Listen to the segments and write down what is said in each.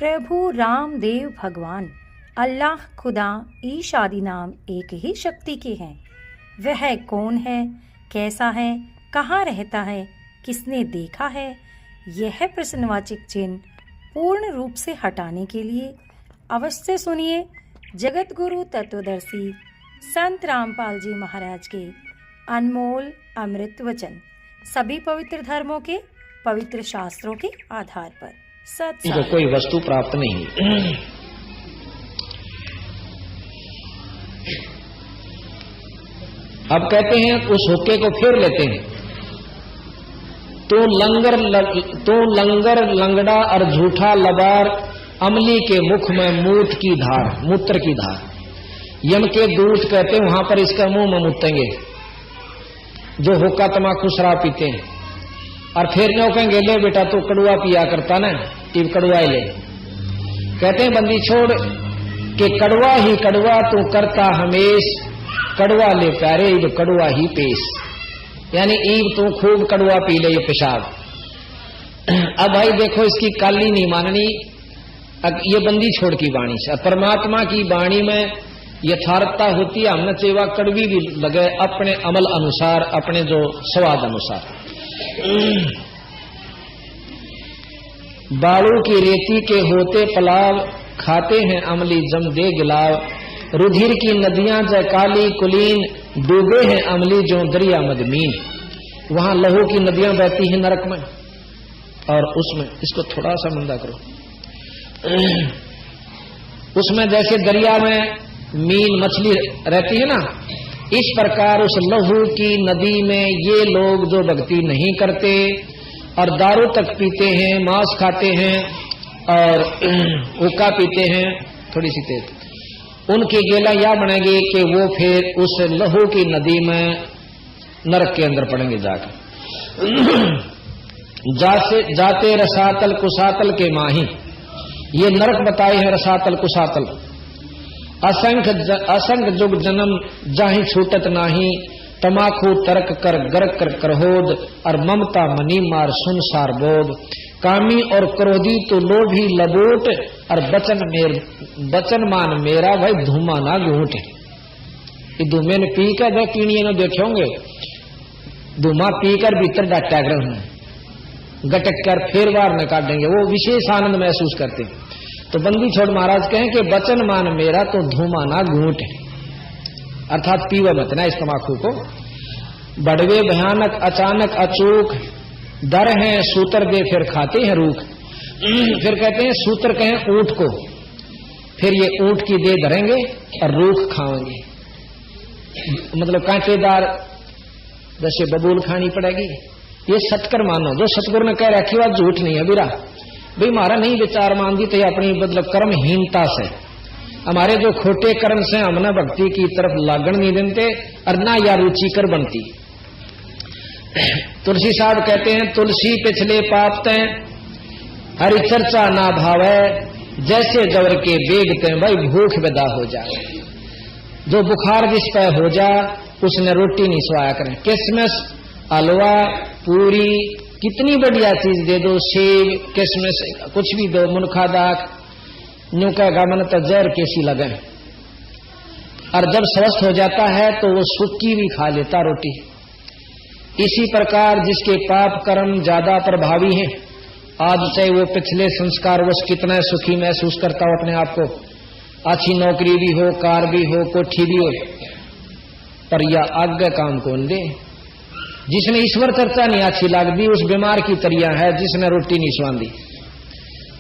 प्रभु रामदेव भगवान अल्लाह खुदा ईश आदि नाम एक ही शक्ति के हैं। वह कौन है, कैसा है, कहाँ रहता है, किसने देखा है, यह प्रश्नवाचक चिन्ह पूर्ण रूप से हटाने के लिए अवश्य सुनिए जगत गुरु तत्वदर्शी संत रामपाल जी महाराज के अनमोल अमृत वचन, सभी पवित्र धर्मों के पवित्र शास्त्रों के आधार पर। इनको कोई वस्तु प्राप्त नहीं। अब कहते हैं उस हुक्के को फिर लेते हैं, तो लंगर लंगड़ा और झूठा लबार अमली के मुख में मूत की धार, मूत्र की धार। यम के दूत कहते हैं वहां पर इसका मुंह में मुतेंगे जो हुक्का तमाकू शराब पीते हैं। और फिर नो कहेंगे ले बेटा तू कड़ुआ पिया करता ना, टीव कड़ुआ ले। कहते हैं बंदी छोड़ के कड़वा ही कड़वा तू करता हमेश, कड़वा ले प्यारे ईब कड़वा ही पेश। यानी ईब तू खूब कड़वा पी ले ये पेशाब। अब भाई देखो इसकी काली नहीं माननी, ये बंदी छोड़ की वाणी से। परमात्मा की वाणी में यथार्थता होती है, हमने सेवा कड़वी भी लगे अपने अमल अनुसार, अपने जो स्वाद अनुसार। बालू की रेती के होते पलाव, खाते हैं अमली जम दे गिलाव। रुधिर की नदियां जय काली कुलीन, डूबे हैं अमली जो दरिया मदमीन। वहां लहू की नदियां बहती हैं नरक में, और उसमें इसको थोड़ा सा मंदा करो, उसमें जैसे दरिया में मीन मछली रहती है ना, इस प्रकार उस लहू की नदी में ये लोग जो भक्ति नहीं करते और दारू तक पीते हैं, मांस खाते हैं और हुक्का पीते हैं थोड़ी सी तेज, उनकी गेला यह बनेगी कि वो फिर उस लहू की नदी में नरक के अंदर पड़ेंगे जाके। जाते रसातल कुसातल के माही, ये नरक बताए हैं रसातल कुसातल। असंख्य जुग जन्म जाहि छूटत नाही, तमाकू तर्क कर गर्क कर करहोद, और ममता मनी मार सुनसार बोध। कामी और क्रोधी तो लोभी लबोट, और बचन मान मेरा भाई धूमा ना घूट। धूमे ने पी कर वह पीणिये ने देखे होंगे, धूमा पीकर भीतर डाटा कर गटक कर फिर बार न काटेंगे, वो विशेष आनंद महसूस करते हैं। तो बंदी छोड़ महाराज कहें कि बचन मान मेरा तो धूमा ना घूट, अर्थात पीवा मत ना इस तमाकू को। बड़वे भयानक अचानक अचूक, डर है सूतर दे फिर खाते हैं रूख। फिर कहते हैं सूतर कहें ऊंट को, फिर ये ऊंट की दे धरेंगे और रूख खाएंगे, मतलब कांटेदार जैसे बबूल खानी पड़ेगी। ये सटकर मानो, जो सतगुरु ने कह रखी बात झूठ नहीं है बिरा भाई, हमारा नहीं विचार मान दी तो ये अपनी मतलब कर्महीनता से, हमारे जो खोटे कर्म से हमने भक्ति की तरफ लागण नहीं देते और ना या रुचिकर बनती। तुलसी साहब कहते हैं तुलसी पिछले पाप तय, हरि चर्चा ना भावे, जैसे जवर के बेगते भाई भूख विदा हो जाए। जो बुखार जिस पे हो जा उसने रोटी नहीं स्वाया करें, किसमिस हलवा पूरी कितनी बढ़िया चीज दे दो, सेब किसमिस कुछ भी दो, मुनखा दाख न्यू कहेगा मन तो जहर कैसी लगे। और जब स्वस्थ हो जाता है तो वो सुक्की भी खा लेता रोटी। इसी प्रकार जिसके पाप कर्म ज्यादा प्रभावी हैं, आज से वो पिछले संस्कार वो कितना सुखी महसूस करता हो अपने आप को, अच्छी नौकरी भी हो, कार भी हो, कोठी भी हो, पर यह आगे काम कौन दे। जिसने ईश्वर चर्चा नहीं अच्छी लगती उस बीमार की तरिया है जिसने रोटी नहीं स्वादी।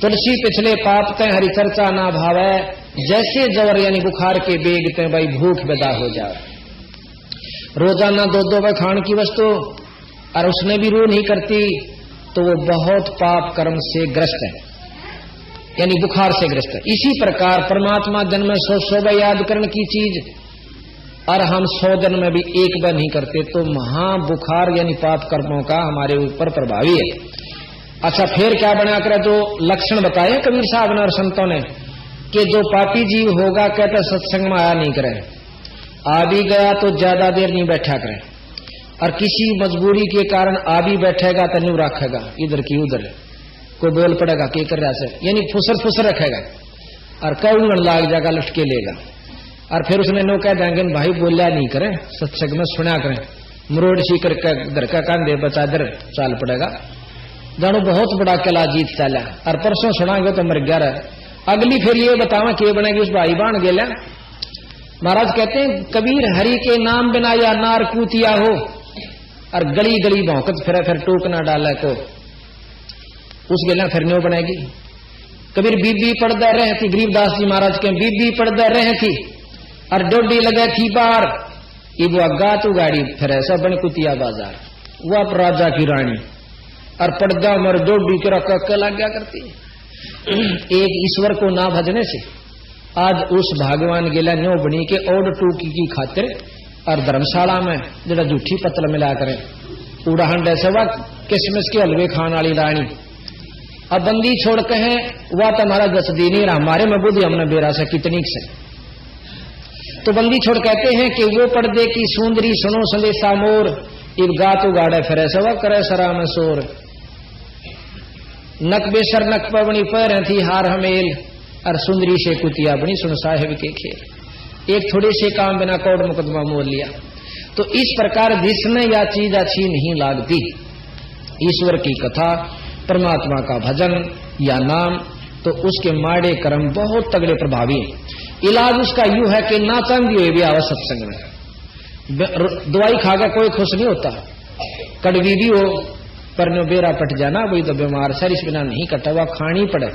तुलसी पिछले पाप तय हरि चर्चा ना भावे, जैसे जवर यानी बुखार के बेगते भाई भूख विदा हो जाए। रोजाना दो बार खान की वस्तु और उसने भी रू नहीं करती तो वो बहुत पाप कर्म से ग्रस्त है, यानी बुखार से ग्रस्त है। इसी प्रकार परमात्मा जन्म में 100 बार याद करने की चीज और हम 100 दिन में भी एक बार नहीं करते तो महा बुखार यानी पाप कर्मों का हमारे ऊपर प्रभावी है। अच्छा फिर क्या बना कर जो लक्षण बताए कबीर साहब ने और संतों ने कि जो पापी जीव होगा कहते सत्संग में आया नहीं करे, आ भी गया तो ज्यादा देर नहीं बैठा करे, और किसी मजबूरी के कारण आ भी बैठेगा तो नहीं रखेगा इधर की उधर, को बोल पड़ेगा के कर रहा से, यानी फुसर फुसर रखेगा और कौन लाग जाएगा लटके लेगा। और फिर उसने नो कह देंगे भाई बोलिया नहीं करें, सत्संग में सुना करें, मरोड़ सी करके घर का कांधे बचा दर चाल पड़ेगा। जानो बहुत बड़ा किला जीत चाला और परसों सुनाएंगे तो मर गया रहा। अगली फिर ये बतावा के बनेगी उस भाई बाण गेला। महाराज कहते हैं कबीर हरि के नाम बिना या नार कूतिया हो और गली गली भौंकत फिर टोक ना डाला को उस गेला फिर न्यो बनेगी। कबीर बीबी पड़दा रह थी, गरीबदास जी महाराज के बीबी पड़दा रह थी और डोडी लगा थी बार वो अग्गा तू गाड़ी फिर ऐसा बन कुतिया बाजार वो आप राजा की रानी और पर्दा मर डोडी के रखा लग गया करती है। एक ईश्वर को ना भजने से आज उस भगवान गेला न्यो बनी के ओड टूकी की खातिर और धर्मशाला में जरा जूठी पतल मिला करें उड़ाहन जैसे वह किसमिस के हलवे खान वाली रानी। अब बंदी छोड़ कहे वह तो हमारा जसदी नहीं रहा, हमारे में बुद्धि हमने बेरा से कितनी से। तो बंदी छोड़ कहते हैं कि वो पर्दे की सुंदरी सुनो संदेशा मोर इब गात उगाड़े फिर सवा करे सरा में सोर। नक बेसर नक पवनी पैर थी हार हमेल और सुंदरी से कुतिया बनी सुन साहेब के खेल। एक थोड़े से काम बिना कोर्ट मुकदमा मोल लिया। तो इस प्रकार जिसने या चीज अच्छी नहीं लागती, ईश्वर की कथा परमात्मा का भजन या नाम, तो उसके माड़े कर्म बहुत तगड़े प्रभावी हैं। इलाज उसका यूं है कि ना चांदी भी आवा सत्संग में। दवाई खाकर कोई खुश नहीं होता, कड़वी भी हो पर नो बेरा पट जाना वही तो बीमार सर इस बिना नहीं कटा हुआ खानी पड़े,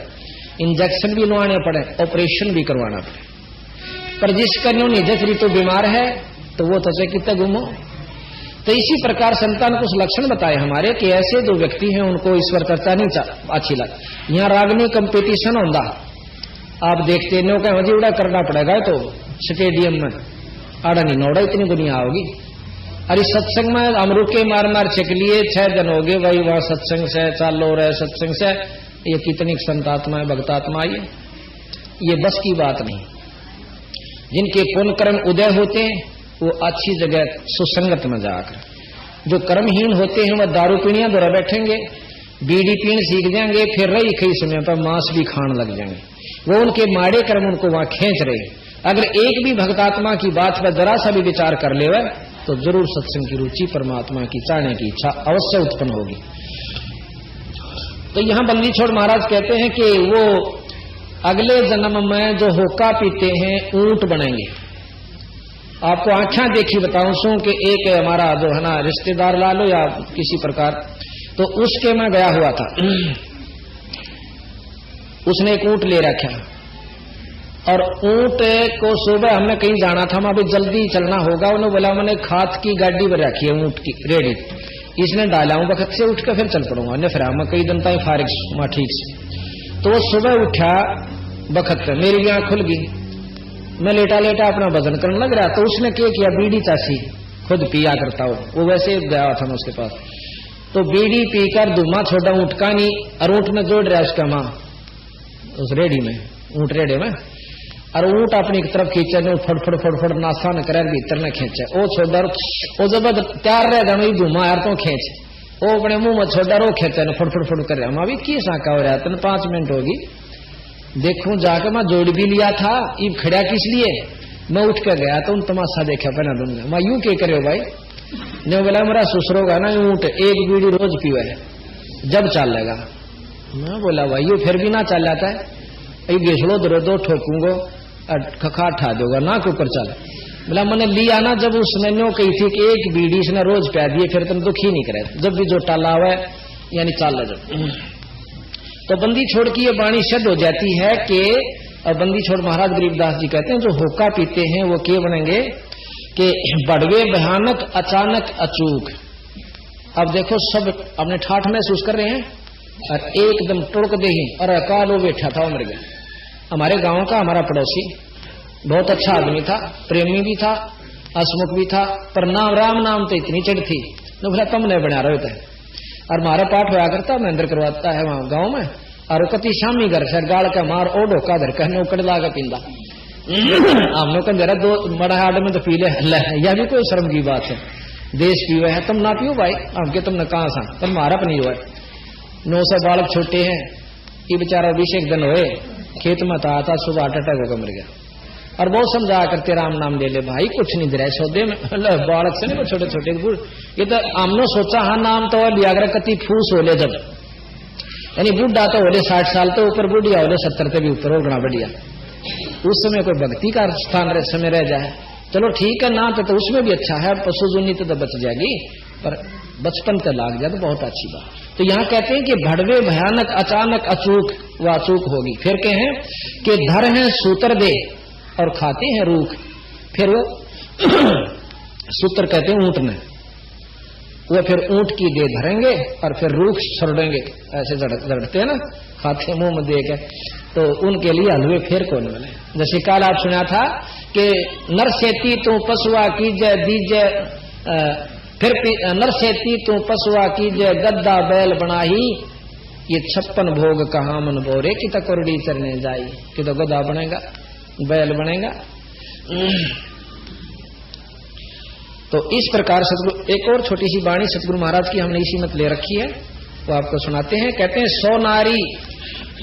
इंजेक्शन भी लवाने पड़े, ऑपरेशन भी करवाना पड़े। पर जिसका न्यू निजरी तो बीमार है तो वो तो कितने गुमो। तो इसी प्रकार संतान कुछ लक्षण बताए हमारे कि ऐसे दो व्यक्ति हैं उनको ईश्वर चर्चा नहीं अच्छी लग। यहाँ रागनी कंपटीशन होगा, आप देखते नो का उड़ा करना पड़ेगा तो स्टेडियम में आड़ा नहीं नौड़ा इतनी दुनिया होगी। अरे सत्संग में हम रुके मार मार चेक लिए 6 दिन हो गए वही वहां सत्संग से चालो रहे सत्संग से। ये कितनी संतात्मा है भक्तात्मा ये बस की बात नहीं। जिनके पुण्य कर्म उदय होते हैं वो अच्छी जगह सुसंगत में जाकर, जो कर्महीन होते हैं वह दारू पीणियां द्वारा बैठेंगे, बीड़ी पीण सीख जाएंगे, फिर रही कई समय पर मांस भी खान लग जाएंगे। वो उनके माड़े कर्म उनको वहां खींच रहे। अगर एक भी भक्तात्मा की बात पर जरा सा भी विचार कर ले तो जरूर सत्संग की रुचि परमात्मा की चाहने की इच्छा अवश्य उत्पन्न होगी। तो यहां बंदी छोड़ महाराज कहते हैं कि वो अगले जन्म में जो होका पीते हैं ऊंट बनेंगे। आपको आंखें देखी बताऊं सू कि एक हमारा जो है ना रिश्तेदार ला लो या किसी प्रकार, तो उसके में गया हुआ था, उसने एक ऊंट ले रखा और ऊंट को सुबह हमने कहीं जाना था, मैं अभी जल्दी चलना होगा, उन्होंने बोला मैंने खाद की गाड़ी पर रखी है ऊंट की रेडी, इसने डाला हूं वक्त से उठ कर फिर चल पड़ूंगा ने फिर मैं कई दिन तक फारिग हुआ ठीक से। तो वो सुबह उठा बखत मेरी भी आंख खुल गई, मैं लेटा लेटा अपना वजन करने लग रहा। तो उसने क्या किया, बीड़ी चासी खुद पिया करता हो, वो वैसे गया था मैं उसके पास, तो बीड़ी पीकर धुआं छोड़ा ऊंट का नहीं और ऊंट में जोड़ रहा उसका माँ उस रेडी में ऊंट रेडे में, और ऊंट अपनी एक तरफ खींचे फड़ फड़ फड़ फड़ नासा न करे भीतर न खींचे, वो छोड़ा वो जब तैयार रह जाना धुआं यार तो खींच वो अपने मुंह में छोड़ा रो खेते न फड़ फड़ फड़ कर रहा। मैं भी की साका हो रहा तेन 5 मिनट होगी, देखूं जाकर मैं जोड़ भी लिया था, ये खड़ा किस लिए, मैं उठ कर गया तो उन तमाशा देखा पहना दूंगा। मैं यूं क्या करे भाई ने बोला मेरा ससुर होगा ना ऊंट एक बीड़ी रोज पीवा है जब चल लेगा। मैं बोला भाई ये फिर भी ना चल जाता है, ये घेसड़ो दो दो ठोकूंगो खखा ठा दोगा ना के ऊपर चल। बोला मैंने लिया ना जब उसने न्यो कही थी कि एक बीड़ी इसने रोज पै दिए फिर तुम दुखी नहीं करे, जब भी जो टाला हुआ है यानी चाल ले। तो बंदी छोड़ की ये वाणी सिद्ध हो जाती है कि बंदी छोड़ महाराज गरीबदास जी कहते हैं जो होका पीते हैं वो क्या बनेंगे कि बड़वे भयानक अचानक अचूक। अब देखो सब अपने ठाठ महसूस कर रहे हैं और एकदम टुड़क दे ही और अकाल वो बैठा था, मर गया। हमारे गांव का हमारा पड़ोसी बहुत अच्छा आदमी था, प्रेमी भी था, हसमुख भी था, पर नाम राम नाम तो इतनी चिड़ थी तो बोला तुम नहीं बना रहे थे। और मारा पाठ होया करता महेंद्र करवाता है वहां गांव में, और कति शामी घर से गाड़ का मार ओ ढोका धर कहने उकड़ लागा पींदा हमने कहा जरा 2 बड़ा हाड में तो पी ले, यह भी कोई शर्म की बात है, देश पीवे है तुम ना पियो भाई, हमके तुमने कहा सा पर मारा नहीं हुआ है। 9 से बालक छोटे हैं ये बेचारा 20 दिन हुए खेत में था सुबह हार्ट अटैक होकर मर गया। और बहुत समझा करते राम नाम ले ले भाई, कुछ नहीं दे रहा सौदे में बालक से नहीं छोटे छोटे ये तो हमने सोचा हाँ नाम तो लिया कर कति फूस हो ले जब, यानी बुढ़ा तो होले 60 साल तो ऊपर, बुढ़िया होले 70 से भी ऊपर हो गना बढ़िया। उस समय कोई भक्ति का स्थान समय रह जाए चलो ठीक है ना, तो उसमें भी अच्छा है, पशु जुनी तो बच जाएगी, पर बचपन का लाग जाए तो बहुत अच्छी बात। तो यहाँ कहते हैं कि भड़वे भयानक अचानक अचूक व अचूक होगी। फिर कहें कि धर है सूत्र दे और खाते हैं रूख। फिर वो सूत्र कहते हैं ऊंट में, वो फिर ऊंट की दे धरेंगे और फिर रूख छोड़ेंगे, ऐसे जड़ते हैं ना, खाते मुंह में दे के, तो उनके लिए हलवे फिर कौन मिले। जैसे कल आप सुना था कि नर सेती तू पशुआ कीजय दीजय, फिर नर सेती तू पशुआ कीजय गद्दा बैल बनाही, ये 56 भोग कहाँ मन बोरे कि तकोरड़ी चरने जाई, कि तो गद्दा बनेगा बैल बनेगा। तो इस प्रकार सतगुरु, एक और छोटी सी वाणी सतगुरु महाराज की हमने इसी मत ले रखी है, वो आपको सुनाते हैं। कहते हैं 100 नारी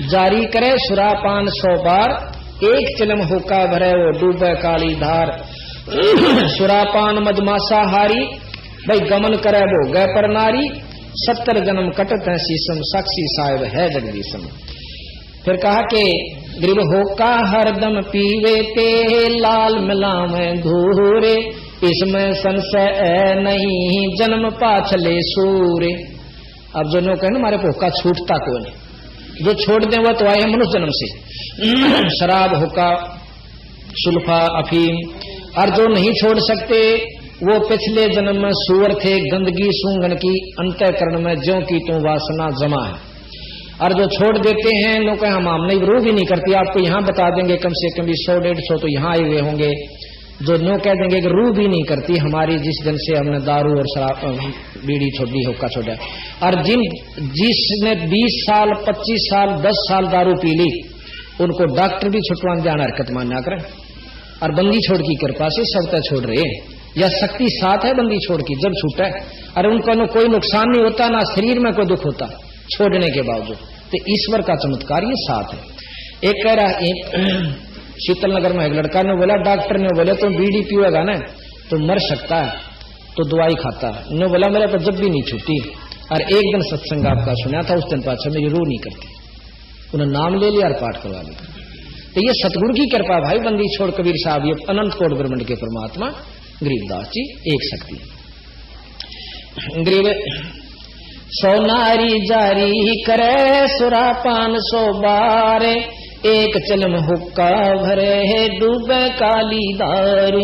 जारी करे सुरापान 100 बार, एक चिलम होका भरे वो डूबे काली धार। सुरापान मदमासा हारी, भाई गमन करे वो गए पर नारी, 70 जन्म कटत है शीशम, साक्षी साहिब है जगदीशम। फिर कहा कि ग्रीब होका हरदम पीवे ते, लाल मिलावे धूरे, इसमें संशय नहीं जन्म पाछले सूरे। अब जो लोग कहना हमारे होका छूटता कौन, जो छोड़ दे वह तो आए मनुष्य जन्म से। शराब हुक्का सुल्फा अफीम, और जो नहीं छोड़ सकते वो पिछले जन्म में सूअर थे, गंदगी सूंघन की अंतःकरण में ज्यों की तू वासना जमा है। और जो छोड़ देते हैं लोग कहें हम नहीं, रू भी नहीं करती, आपको यहाँ बता देंगे कम से कम 100-150 तो यहाँ आए हुए होंगे जो नो कह देंगे कि रू भी नहीं करती हमारी, जिस दिन से हमने दारू और शराब बीड़ी छोड़ी हुक्का छोड़ा। और जिसने 20 साल 25 साल 10 साल दारू पी ली उनको डॉक्टर भी छुटवाने जाना हरकत मानना करें। और बंदी छोड़ की कृपा से सब तक छोड़ रहे हैं, या शक्ति साथ है बंदी छोड़ की जब छूटा है, और उनको कोई नुकसान नहीं होता, ना शरीर में कोई दुख होता छोड़ने के बावजूद। तो ईश्वर का चमत्कार ये साथ है। एक कह रहा शीतल नगर में एक लड़का ने बोला, डॉक्टर ने बोला तुम बीड़ी पिएगा ना तो मर सकता है, तो दवाई खाता है। ने बोला मेरे पर जब भी नहीं छूटी। और एक दिन सत्संग आपका सुना था, उस दिन पाछा मेरी रू नहीं करती, उन्हें नाम ले लिया और पाठ करवा लिया। तो ये सतगुरु की कृपा भाई, बंदी छोड़ कबीर साहब, ये अनंत कोट ब्रह्मांड के परमात्मा गरीबदास जी एक शक्ति। गरीब 100 नारी जारी करे सुरापान 100 बार, एक चलम हुक्का भरे है डूबे काली दार।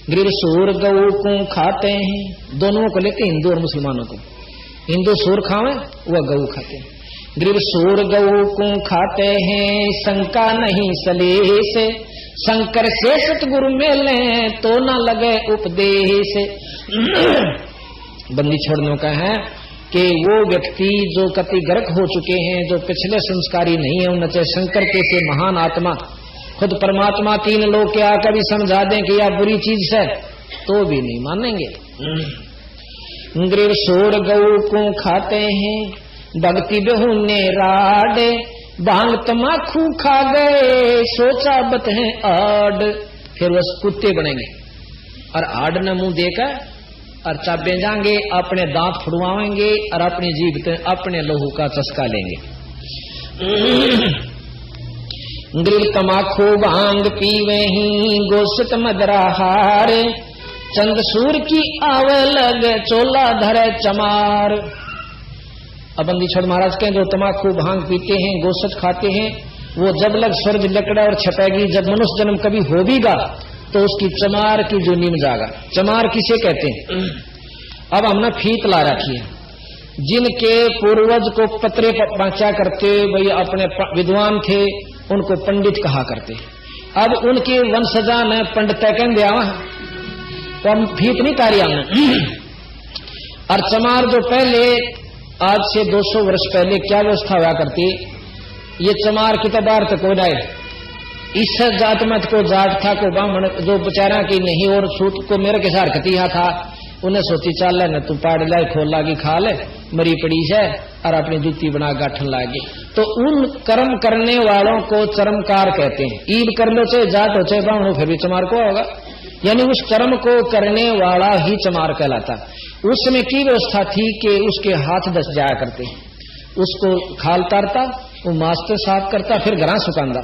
गरीब सूर गऊ को खाते हैं, दोनों को लेते हिंदू और मुसलमानों को, हिंदू सूर खावे वह गऊ खाते हैं। गरीब सूर गऊ को खाते हैं, शंका नहीं सलेह से, शंकर से सतगुरु मिले तो न लगे उपदेश। बंदी छोड़ने का है कि वो व्यक्ति जो कति गर्क हो चुके हैं, जो पिछले संस्कारी नहीं है, उनसे शंकर के से महान आत्मा खुद परमात्मा 3 लोग के आकर भी समझा दें कि यह बुरी चीज है तो भी नहीं मानेंगे। गरीब सोर गऊ को खाते हैं, भक्ति बेहुने राडे, भांग तमाखू खा गए सोचा बत है आड। फिर वह कुत्ते बनेंगे और आड ने मुंह देकर और चाबे जाएंगे, अपने दांत फुड़वाएंगे और अपनी जीभ से अपने लहू का चस्का लेंगे। गरीब तमाखू भांग पीवे ही, गोश्त मदराहार, चंद सूर की आवे लगे चोला धरे चमार। अब बंदी छोड़ महाराज के जो तमाकू भांग पीते हैं, गोश्त खाते हैं, वो जब लग स्वर्ग लकड़ा और छपेगी, जब मनुष्य जन्म कभी हो भीगा तो उसकी चमार की जो नीम जागा। चमार किसे कहते हैं? अब हमने फीत ला रखी है, जिनके पूर्वज को पत्रे पहुंचा करते भाई अपने विद्वान थे उनको पंडित कहा करते। अब उनके वंशजा ने पंडित कह दिया तो हम फीत नहीं तारी हमने। और चमार जो पहले आज से 200 वर्ष पहले क्या व्यवस्था हुआ करती, ये चमार की तबार तक हो जाए, इस जात मत को जाट था को ब्राह्मण जो बेचारा की नहीं और सूत को मेरे के साथ कतिया था, उन्हें सोची चाल न तू पाड़ लाए खोल लागी खा ले, मरी पड़ी है और अपनी जूती बना गाठन लागे। तो उन कर्म करने वालों को चरमकार कहते हैं। ईद कर लो चाहे जाट हो चाहे बाहुन हो, फिर भी चमार को होगा। यानी उस कर्म को करने वाला ही चमार कहलाता। उस समय की व्यवस्था थी कि उसके हाथ दस जाया करते, उसको खाल तारता, वो मास्टर साफ करता, फिर घरा सुखांदा,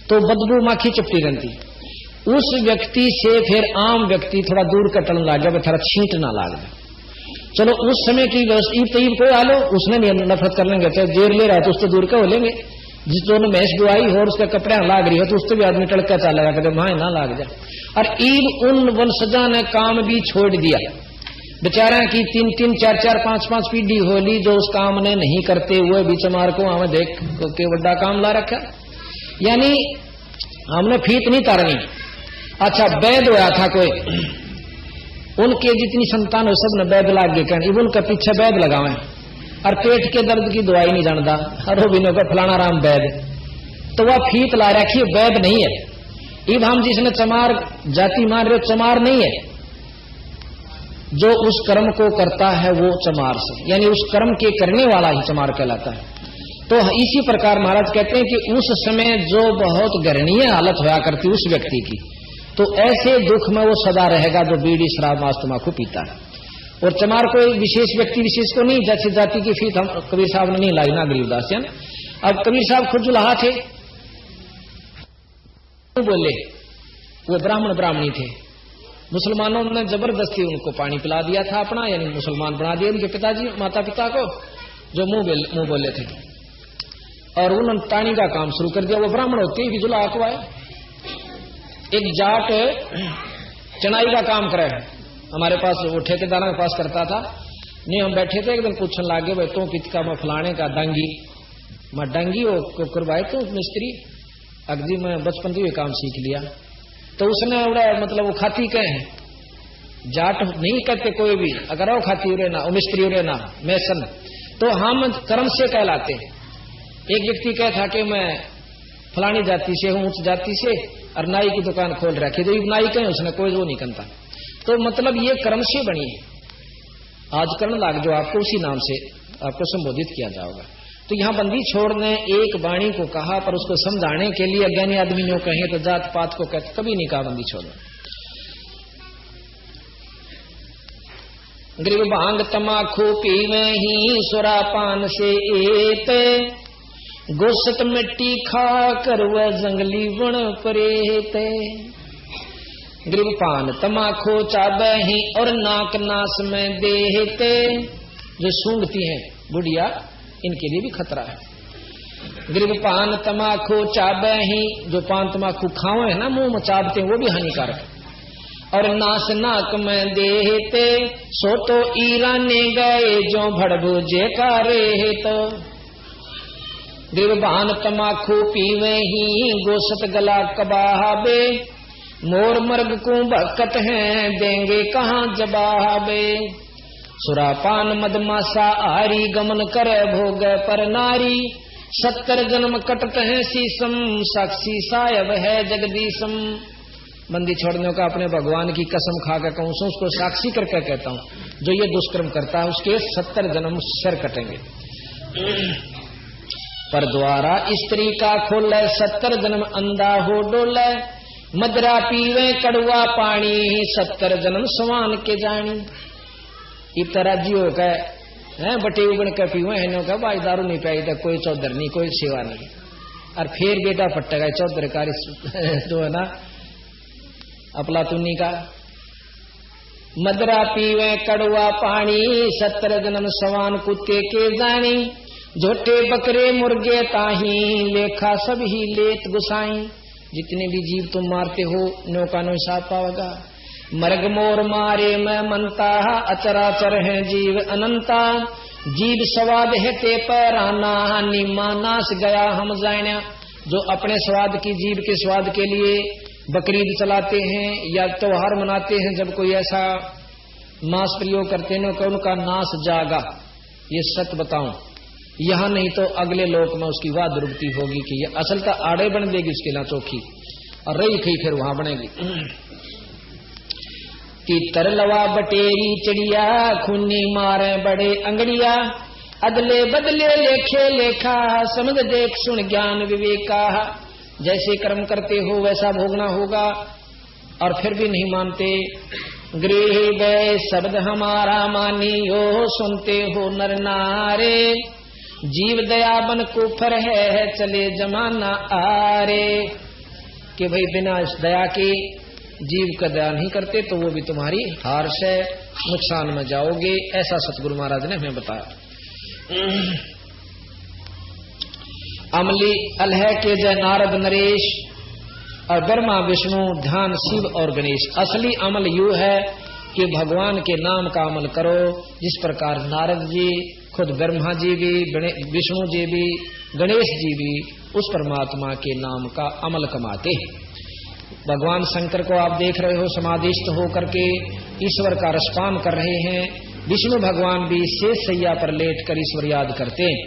तो बदबू माखी चपटी रहती। उस व्यक्ति से फिर आम व्यक्ति थोड़ा दूर कटन लग गया, थोड़ा छींट ना लाग गया। चलो उस समय की व्यवस्था, ईद तईब कोई आलो उसने नहीं नफरत कर लेंगे, चाहे जेर ले रहा है तो उससे दूर का हो लेंगे। जिस दोनों भैंस दुआई हो और उसके कपड़े लाग रही हो तो उससे भी आदमी टड़का चाल लगा कहते वहां ना लाग जाए। और ईद उन वंशजा ने काम भी छोड़ दिया बेचारा की 3-3, 4-4, 5-5 पीढ़ी होली जो उस काम ने नहीं करते हुए भी चमार को हमें देख के बड़ा काम ला रखा। यानी हमने फीत नहीं तारनी। अच्छा वैद होया था कोई, उनके जितनी संतान हो सब ने वैद लाग गए कहने, इब उनका पीछे वैद लगावे और पेट के दर्द की दवाई नहीं जानता, हरो बिनो का फलाना राम वैद, तो वह फीत ला रखी वैद नहीं है। इब हम जिसने चमार जाति मान रहे चमार नहीं है, जो उस कर्म को करता है वो चमार से, यानी उस कर्म के करने वाला ही चमार कहलाता है। तो इसी प्रकार महाराज कहते हैं कि उस समय जो बहुत घृणीय हालत होया करती उस व्यक्ति की, तो ऐसे दुख में वो सदा रहेगा जो बीड़ी शराब मांस तंबाकू पीता है। और चमार कोई विशेष व्यक्ति विशेष को नहीं, जैसे जाति की फीत हम कबीर साहब ने नहीं लाई ना गरीबदास जन। अब कबीर साहब खुद जुलाहा थे, बोले वो ब्राह्मणी थे, मुसलमानों ने जबरदस्ती उनको पानी पिला दिया था अपना, यानी मुसलमान बना दिया उनके पिताजी माता पिता को, जो मुंह बोले थे, और उन्होंने तानी का काम शुरू कर दिया। वो ब्राह्मण होते ही जुला आकवाए। एक जाट चनाई का काम करे हमारे पास, वो ठेकेदारों के पास करता था। नहीं हम बैठे थे एक दिन पूछने लागे भाई तो कितका मैं फलाने का डांगी, मैं डांगी वो करवाए तो मिस्त्री अगजी मैं बचपन से ये काम सीख लिया। तो उसने मतलब वो खाती कहे हैं, जाट नहीं कहते कोई भी, अगर वो खाती उरे ना, वो मिस्त्री उरे ना, मैसन, तो हम कर्म से कहलाते हैं। एक व्यक्ति कहे था कि मैं फलानी जाति से हूं, उच्च जाति से, और नाई की दुकान खोल रखी, तो नाई कहे उसने कोई वो नहीं करता। तो मतलब ये कर्म से बनी है। आज कर्ण लाग जो आपको उसी नाम से आपको संबोधित किया जाएगा। तो यहाँ बंदी छोड़ने एक वाणी को कहा, पर उसको समझाने के लिए अज्ञानी आदमी ने कहे तो जात पात को कहते, कभी नहीं कहा बंदी छोड़ना। गरीब भांग तमाखू पीवे ही सुरापान से एते, गोसत मिट्टी खा कर वह जंगली वन परेते। गरीब पान तमाखू चाबे ही और नाक नास में देते, जो सूंघती हैं बुढ़िया इनके लिए भी खतरा है। गरीब पान तमाखू चाबे ही, जो पान तमाखू खावे है ना मुंह में चाबते हैं वो भी हानिकारक है। और नास नाक में देते, सो तो ईराने गए जो भड़भुजे का रे। तो गरीब पान तमाखू पीवे ही, गोसत गला कबाबे, मोर मर्ग को भक्कत हैं देंगे कहाँ जवाबे। सुरापान मदमासा आरी, गमन करे भोग पर नारी, 70 जन्म कटत हैं शीसम, साक्षी सायब है जगदीशम। बंदी छोड़ने का अपने भगवान की कसम खा कर कहूं, उसको साक्षी करके कहता हूं, जो ये दुष्कर्म करता है उसके 70 जन्म सर कटेंगे। पर द्वारा स्त्री का खोले, 70 जन्म अंधा हो डोले, मदरा पीवे कड़वा पानी, 70 जन्म सवान के जानी। इब तरह जियो कह बटे उगण के पीवे है का भाई दारू नहीं पाई तो कोई चौधर नहीं, कोई सेवा नहीं। और फिर बेटा पट्टेगा चौधर कारी जो है ना अपलातुनी का। मदरा पीवे कड़वा पानी, 70 जन्म सवान कुत्ते के जानी, झोटे बकरे मुर्गे ताही, लेखा सब ही लेत गुसाई। जितने भी जीव तुम मारते हो नौका नो हिसाब पाओगा। मर्ग मोर मारे मैं मनता, अचराचर है जीव अनंता, जीव स्वाद है ते पराना, निमा नाश गया हम जाना। जो अपने स्वाद की, जीव के स्वाद के लिए बकरीद चलाते हैं या त्योहार मनाते हैं, जब कोई ऐसा मांस प्रयोग करते हैं तो उनका नाश जागा। ये सत्य बताऊं, यहां नहीं तो अगले लोक में उसकी वाह दुर्गति होगी कि ये असल का आड़े बन देगी उसके ना चौकी, और रही खई फिर वहां बनेगी। कि तरलवा बटेरी चिड़िया, खूनी मारे बड़े अंगड़िया, अदले बदले लेखे लेखा, समझ देख सुन ज्ञान विवेका। जैसे कर्म करते हो वैसा भोगना होगा, और फिर भी नहीं मानते। गृह गए शब्द हमारा मानियो, सुनते हो नर नारे। जीव दया बन कुफर है, चले जमाना आरे। कि भाई बिना इस दया के जीव का दया नहीं करते तो वो भी तुम्हारी हार से नुकसान में जाओगे। ऐसा सतगुरु महाराज ने हमें बताया। अमली अलह के जय नारद नरेश, और ब्रह्मा विष्णु ध्यान शिव और गणेश। असली अमल यू है कि भगवान के नाम का अमल करो, जिस प्रकार नारद जी खुद ब्रह्मा जी भी, विष्णु जी भी, गणेश जी भी उस परमात्मा के नाम का अमल कमाते हैं। भगवान शंकर को आप देख रहे हो समाधिस्थ होकर के ईश्वर का रसपान कर रहे हैं। विष्णु भगवान भी शेष सैया पर लेट कर ईश्वर याद करते हैं,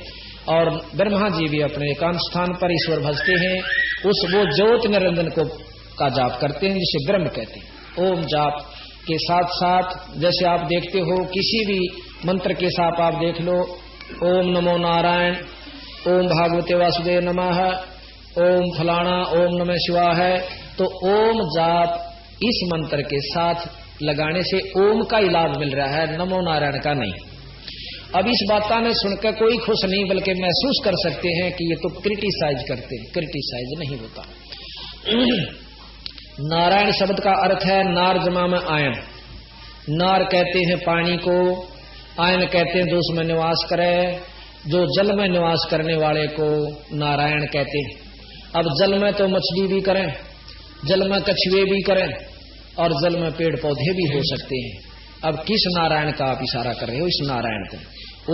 और ब्रह्मा जी भी अपने एकांत स्थान पर ईश्वर भजते हैं। उस वो ज्योत निरंजन को का जाप करते हैं, जिसे ब्रह्म कहते हैं। ओम जाप के साथ साथ जैसे आप देखते हो किसी भी मंत्र के साथ आप देख लो, ओम नमो नारायण, ओम भागवते वासुदेव नमः, ओम फलाना, ओम नमः शिवाय। तो ओम जाप इस मंत्र के साथ लगाने से ओम का ही लाभ मिल रहा है, नमो नारायण का नहीं। अब इस बात ने सुनकर कोई खुश नहीं, बल्कि महसूस कर सकते हैं कि ये तो क्रिटिसाइज करते हैं। क्रिटिसाइज नहीं होता। नारायण शब्द का अर्थ है नार जमा में आयन। नार कहते हैं पानी को, आयन कहते हैं जो उसमें निवास करे। जो जल में निवास करने वाले को नारायण कहते हैं। अब जल में तो मछली भी करें, जल में कछुए भी करें, और जल में पेड़ पौधे भी हो सकते हैं। अब किस नारायण का आप इशारा कर रहे हो? इस नारायण को।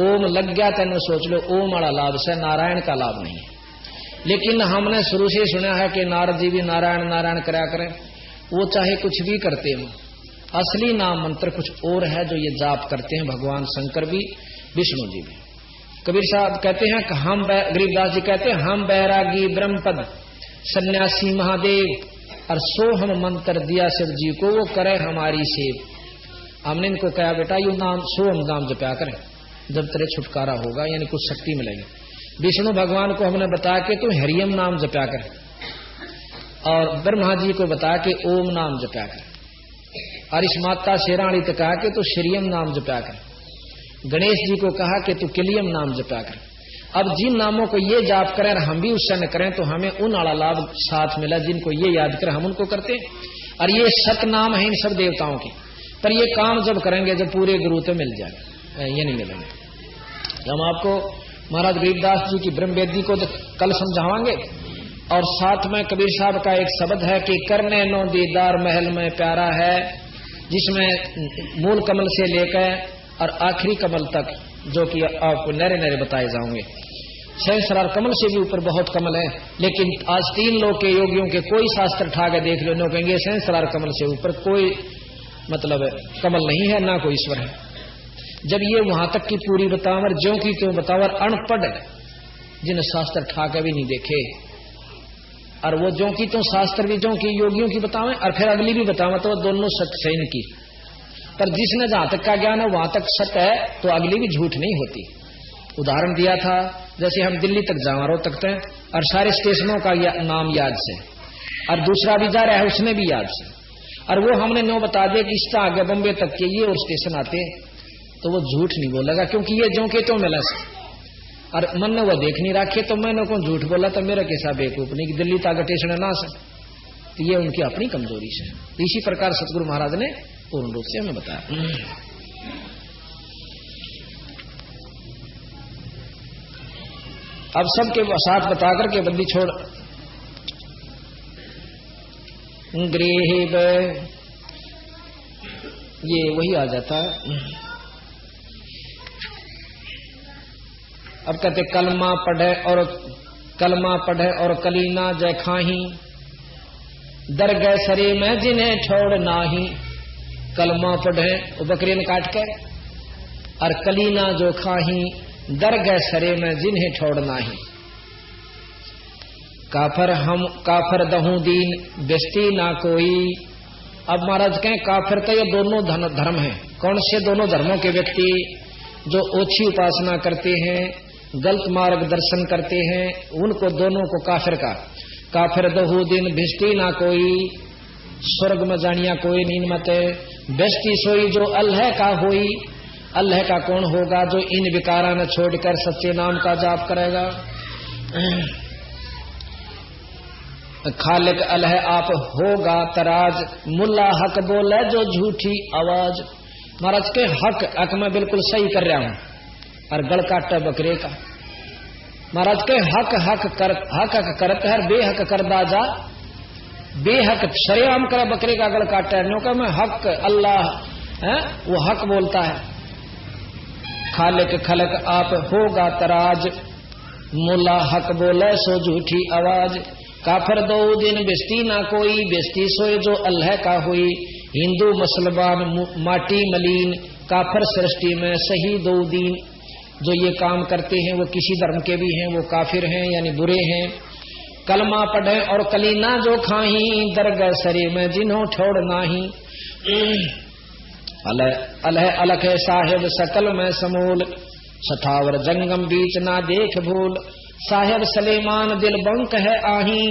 ओम लग गया तेन सोच लो, ओम वाला लाभ से नारायण का लाभ नहीं है। लेकिन हमने शुरू से सुना है कि नारद जी भी नारायण नारायण कराया करें। वो चाहे कुछ भी करते हो, असली नाम मंत्र कुछ और है जो ये जाप करते हैं भगवान शंकर भी, विष्णु जी भी। कबीर साहब कहते हैं कि हम, गरीबदास जी कहते हैं, हम बैरागी ब्रह्मपद सन्यासी महादेव, और सो हम मंत्र दिया शिव जी को, वो करे हमारी सेव। हमने इनको कहा बेटा यू नाम सो हम नाम जपया करें, जब तेरे छुटकारा होगा, यानी कुछ शक्ति मिलेगी। विष्णु भगवान को हमने बताया कि तू हरियम नाम जपया कर, और ब्रह्मा जी को बताया कि ओम नाम जपया कर, और इस माता शेराणी को कहा कि तू श्रीयम नाम जपया कर। गणेश जी को कहा कि तू किलियम नाम जपया कर। अब जिन नामों को ये जाप करें और हम भी उससे न करें तो हमें उन आला लाभ साथ मिला जिनको ये याद करें हम उनको करते। और ये सत नाम है इन सब देवताओं के, पर ये काम जब करेंगे जब पूरे गुरु तो मिल जाए, ये नहीं मिलेंगे। हम आपको महाराज गरीबदास जी की ब्रह्मवेदी को कल समझावांगे। और साथ में कबीर साहब का एक शब्द है कि करने नो दीदार महल में प्यारा है, जिसमें मूल कमल से लेकर और आखिरी कमल तक जो कि आपको नरे नरे बताए जाओगे। सहस्रार कमल से भी ऊपर बहुत कमल है, लेकिन आज 3 लोग के योगियों के कोई शास्त्र ठा के देख लो, कहेंगे सहस्रार कमल से ऊपर कोई मतलब कमल नहीं है, ना कोई ईश्वर है। जब ये वहां तक की पूरी बतावर ज्यों की त्यों बतावर अनपढ़ जिन शास्त्र ठा के भी नहीं देखे, और वो ज्यों की त्यों शास्त्र भी ज्यों की योगियों की बतावे और फिर अगली भी बतावे, तो दोनों सच सही की। पर जिसने जहां तक का ज्ञान है वहां तक सत्य है, तो अगली भी झूठ नहीं होती। उदाहरण दिया था, जैसे हम दिल्ली तक जावारों तक हैं और सारे स्टेशनों का नाम याद से, और दूसरा भी जा रहा है उसने भी याद से, और वो हमने नो बता दिया कि इसका आगे बम्बे तक के ये और स्टेशन आते हैं, तो वो झूठ नहीं बोलेगा, क्योंकि ये जो के तो मिला से और मन ने वो देख नहीं रखे, तो मैंने को झूठ बोला तो मेरा कैसा बेवकूफ नहीं कि दिल्ली तक स्टेशन ना से, तो ये उनकी अपनी कमजोरी से। इसी प्रकार सतगुरु महाराज ने पूर्ण रूप से हमें बताया। अब सबके साथ बता करके बंदी छोड़ गृह ये वही आ जाता है। अब कहते कलमा पढ़े और कलीना जय खाही, दरगह सरे में जिन्हें छोड़ नाही। कलमा पढ़े वो बकरी ने काट के, और कलीना जो खाही दरगह सरे में जिन्हें छोड़ नाही। काफर दहू दीन बेस्ती ना कोई। अब महाराज कहें काफिर तो ये दोनों धर्म हैं। कौन से दोनों धर्मों के व्यक्ति? जो ओछी उपासना करते हैं, गलत मार्ग दर्शन करते हैं, उनको दोनों को काफिर का। काफिर दहु दिन भिष्टि ना कोई, स्वर्ग में जानिया कोई नींद मत। बेस्ती सोई जो अल्लाह का होई, अल्लाह का कौन होगा जो इन विकारा न छोड़कर सच्चे नाम का जाप करेगा। खालिक अल्लाह आप होगा तराज, मुल्ला हक बोले जो झूठी आवाज। महाराज के हक मैं बिल्कुल सही कर रहा हूं, और गल काटा बकरे का। महाराज के हक करत है, बेहक करदा जा। बेहक शरेआम करे बकरे का गल काटा है, न्यों मैं हक अल्लाह है, वो हक बोलता है। खालिक खलक आप होगा तराज, मुल्ला हक बोले सो झूठी आवाज। काफिर दो दिन बेस्ती ना कोई, बेस्ती सोए जो अल्लाह का हुई। हिंदू मुसलमान माटी मलीन, काफिर सृष्टि में सही दो दीन। जो ये काम करते हैं वो किसी धर्म के भी हैं, वो काफिर हैं यानी बुरे हैं। कलमा पढ़े और कलीना जो खाही, दरगाह सरे में जिन्हों छोड़ नाही। अलह अलख साहिब सकल में समूल, सठावर जंगम बीच ना देख भूल। साहिब सलेमान दिल बंक है आही,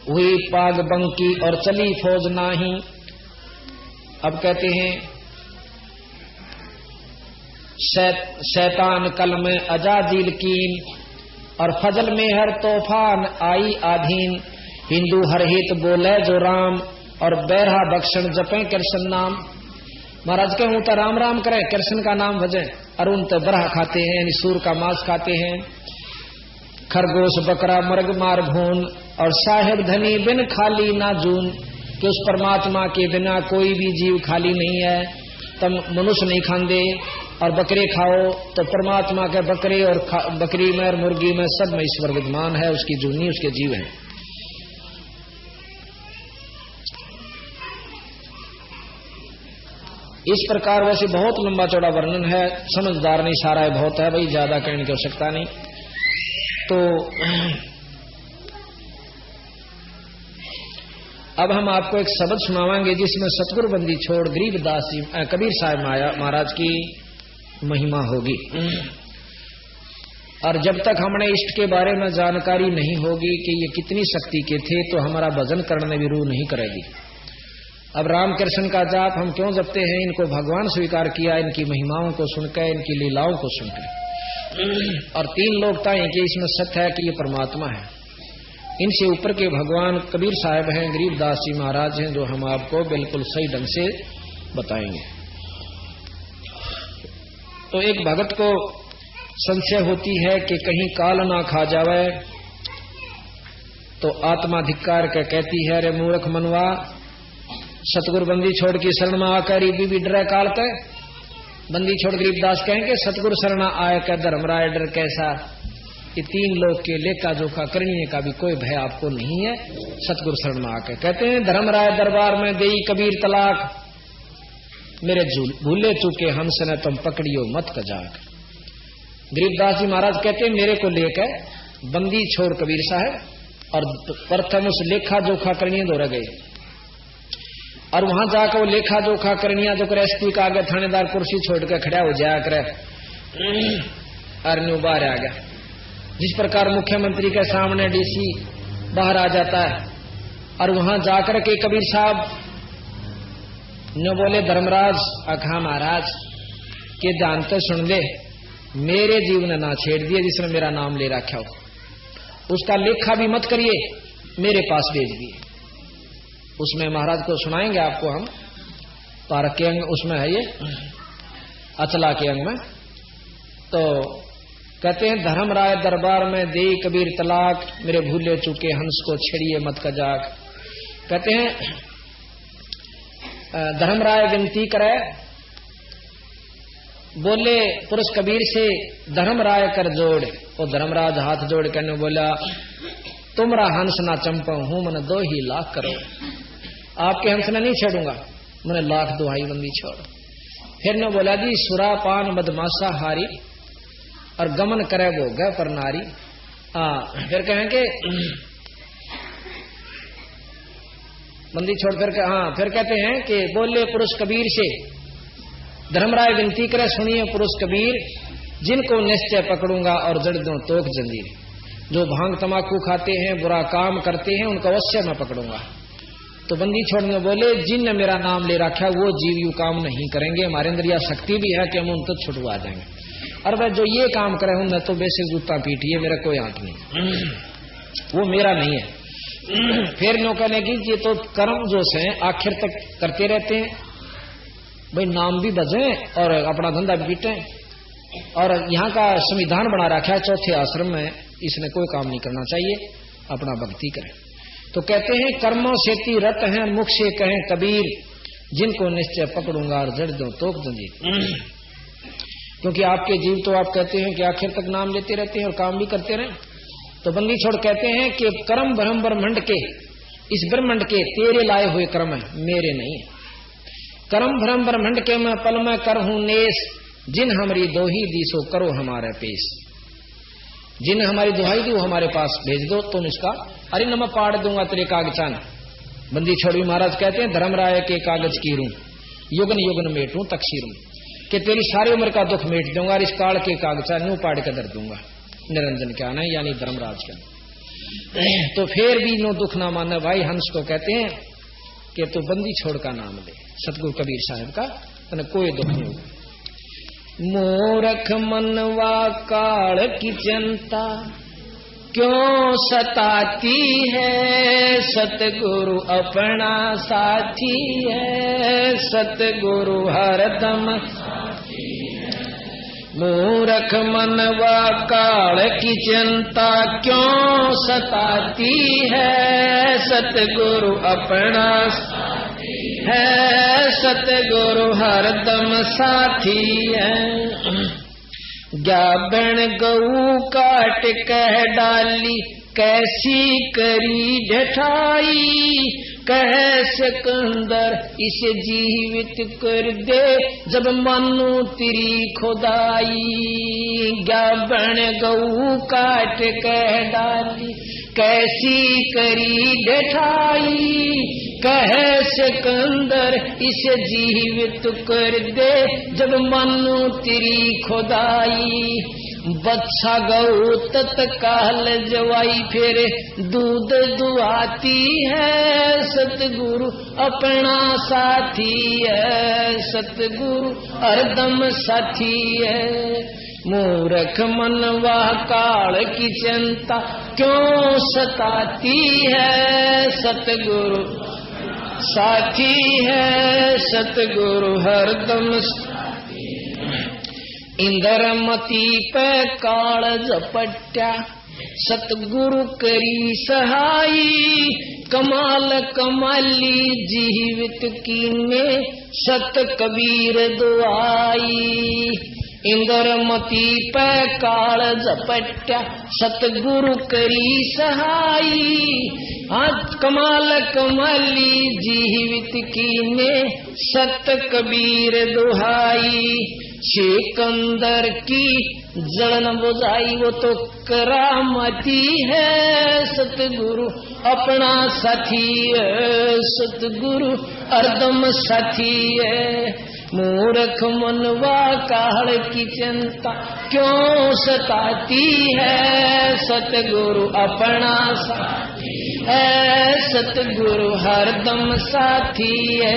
हुई पाग बंकी और चली फौज नाही। अब कहते हैं शैतान कल में अजाजिल कीन, और फजल में हर तूफान आई आधीन। हिंदू हर हित बोले जो राम, और बैरहा बख्शन जपे कृष्ण नाम। महाराज के हूं तो राम राम करें, कृष्ण का नाम भजे, और उन तो बरहा खाते हैं यानी सूर का मांस खाते हैं। खरगोश बकरा मर्ग मार भून, और साहेब धनी बिन खाली ना जून। कि उस परमात्मा के बिना कोई भी जीव खाली नहीं है। तुम मनुष्य नहीं खाते और बकरे खाओ तो परमात्मा के बकरे और बकरी में और मुर्गी में सब में ईश्वर विद्यमान है, उसकी जूनी उसके जीव है। इस प्रकार वैसे बहुत लंबा चौड़ा वर्णन है, समझदार नहीं सारा है, बहुत है भाई, ज्यादा कहने की आवश्यकता नहीं। तो अब हम आपको एक शब्द सुनावांगे जिसमें सतगुरु बंदी छोड़ गरीबदास जी कबीर साहब महाराज की महिमा होगी। और जब तक हमने इष्ट के बारे में जानकारी नहीं होगी कि ये कितनी शक्ति के थे तो हमारा भजन करने भी रूह नहीं करेगी। अब राम कृष्ण का जाप हम क्यों जपते हैं? इनको भगवान स्वीकार किया, इनकी महिमाओं को सुनकर, इनकी लीलाओं को सुनकर। और तीन लोग हैं कि इसमें सत्य है कि ये परमात्मा है। इनसे ऊपर के भगवान कबीर साहब हैं, गरीबदास जी महाराज हैं, जो हम आपको बिल्कुल सही ढंग से बताएंगे। तो एक भगत को संशय होती है कि कहीं काल ना खा जावे, तो आत्मा धिक्कार के कहती है, रे मूर्ख मनवा, सतगुरु बंदी छोड़ की शरण में आकर भी डर काल के। बंदी छोड़ गरीबदास कहेंगे सतगुरु शरण आय का धर्मराय डर कैसा। ये तीन लोग के लेखा जोखा करने का भी कोई भय आपको नहीं है। सतगुरु शरण में आकर कहते हैं, धर्मराय दरबार में देई कबीर तलाक, मेरे भूले चूके हंस ने तुम पकड़ियो मत कजाक। गरीबदास जी महाराज कहते हैं, मेरे को लेकर बंदी छोड़ कबीर साहब और प्रथम उस लेखा जोखा करनी दो रह गए। और वहां जाकर वो लेखा जोखा करनिया जो कर एसपी का आगे थानेदार कुर्सी छोड़ कर खड़ा हो जाया करे, अरन्यू बाहर आ गया। जिस प्रकार मुख्यमंत्री के सामने डीसी बाहर आ जाता है, और वहां जाकर के कबीर साहब न बोले, धर्मराज अखा महाराज के जानते सुन ले, मेरे जीव ने ना छेड़ दिए जिसने मेरा नाम ले रखा हो, उसका लेखा भी मत करिए, मेरे पास भेज दिए। उसमें महाराज को सुनाएंगे आपको हम, पारक के अंग उसमें है ये, अचला के अंग में। तो कहते हैं, धर्मराय दरबार में दे कबीर तलाक, मेरे भूले चूके हंस को छेड़िए मत कजाक। कहते हैं धर्मराय विनती करे, बोले पुरुष कबीर से धर्मराय कर जोड़। और धर्मराज हाथ जोड़ करने बोला, तुमरा हंस ना चंपा हूं, मन 2 ही लाख करो। आपके हंस ने नहीं छेड़ूंगा, मैंने 1 लाख दुहाई बंदी छोड़। फिर ने बोला जी, सुरापान बदमाशा हारी, और गमन करे वो गए पर नारी। फिर कहेंगे बंदी छोड़ फिर कहते हैं कि बोले पुरुष कबीर से, धर्मराय विनती करे, सुनिए पुरुष कबीर, जिनको निश्चय पकड़ूंगा और जड़ दूं तोक जंजीर। जो भांग तमाकू खाते हैं, बुरा काम करते हैं, उनको अवश्य मैं पकड़ूंगा। तो बंदी छोड़ने बोले, जिनने मेरा नाम ले रखा वो जीव यू काम नहीं करेंगे, हमारे अंदर यह शक्ति भी है कि हम उन तक छुटवा देंगे। और वह जो ये काम करे उन्हें तो बेसिक जूता पीटिए, मेरा कोई आंख नहीं, वो मेरा नहीं है। फिर नो कहने की ये तो कर्म जो से आखिर तक करते रहते हैं, भाई नाम भी बजे और अपना धंधा भी पीटे। और यहाँ का संविधान बना रखा है चौथे आश्रम में, इसने कोई काम नहीं करना चाहिए, अपना भक्ति करें। तो कहते हैं कर्मों से ती रत हैं, मुख से कहें कबीर, जिनको निश्चय पकड़ूंगा और जड़ दूं तोक जंजीर। क्योंकि आपके जीव तो आप कहते हैं कि आखिर तक नाम लेते रहते हैं और काम भी करते रहे। तो बंदी छोड़ कहते हैं कि कर्म ब्रह्म ब्रह्मंड के, इस ब्रह्मंड के तेरे लाए हुए कर्म है, मेरे नहीं है। कर्म ब्रह्म ब्रह्मंड के मैं पल में कर हूं नेस, जिन हमारी दोही दी सो करो हमारे पेश। जिन हमारी दुहाई दी वो हमारे पास भेज दो, तुम इसका अरे न मैं पाड़ दूंगा तेरे कागचान। बंदी छोड़ी महाराज कहते हैं, धर्मराय के कागज की रू, युगन युगन मेटू तकसीरूं, कि तेरी सारी उम्र का दुख मेट दूंगा और इस काल के कागचान न्यू पाड़ के धर दूंगा। निरंजन क्या ना, यानी धर्मराज का। तो फिर भी नो दुख ना माने भाई, हंस को कहते हैं कि तू बंदी छोड़ का नाम ले, सतगुरु कबीर साहब का, तो कोई दुख नहीं होगा। मूर्ख मनवा काल की चिंता क्यों सताती है, सतगुरु अपना साथी है, सतगुरु हरदम मूर्ख मनवा काल की चिंता क्यों सताती है, सतगुरु अपना है, सतगुरु हरदम साथी है। ग्याबन गऊ काट कह डाली, कैसी करी ढठाई, कह सिकंदर इसे जीवित कर दे, जब मानो तेरी खुदाई। ग्याबन गऊ काट कह डाली, कैसी करी ढठाई, कह सिकंदर इसे जीवित कर दे, जब मानो तेरी खुदाई। बच्चा गऊ तत्काल जवाई, फिर दूध दुआती है, सतगुरु अपना साथी है, सतगुरु हरदम साथी है। मूर्ख मनवा काल की चिंता क्यों सताती है, सतगुरु साथी है, सतगुरु हरदम। इंद्रमती पे काल झपट्या, सतगुरु करी सहाई, कमाल कमाली जीवित कीने, सत कबीर दुआई। इंद्रमती पे काल झपट्या, सतगुरु करी सहाई, आज कमाल कमाली जीवित कीने, सत कबीर दुहाई। सिकंदर की जलन बुझाई, वो तो करामती है, सतगुरु अपना साथी है, सतगुरु हरदम साथी है। मूर्ख मनवा काल की चिंता क्यों सताती है, सतगुरु अपना साथी है, सतगुरु हरदम साथी है।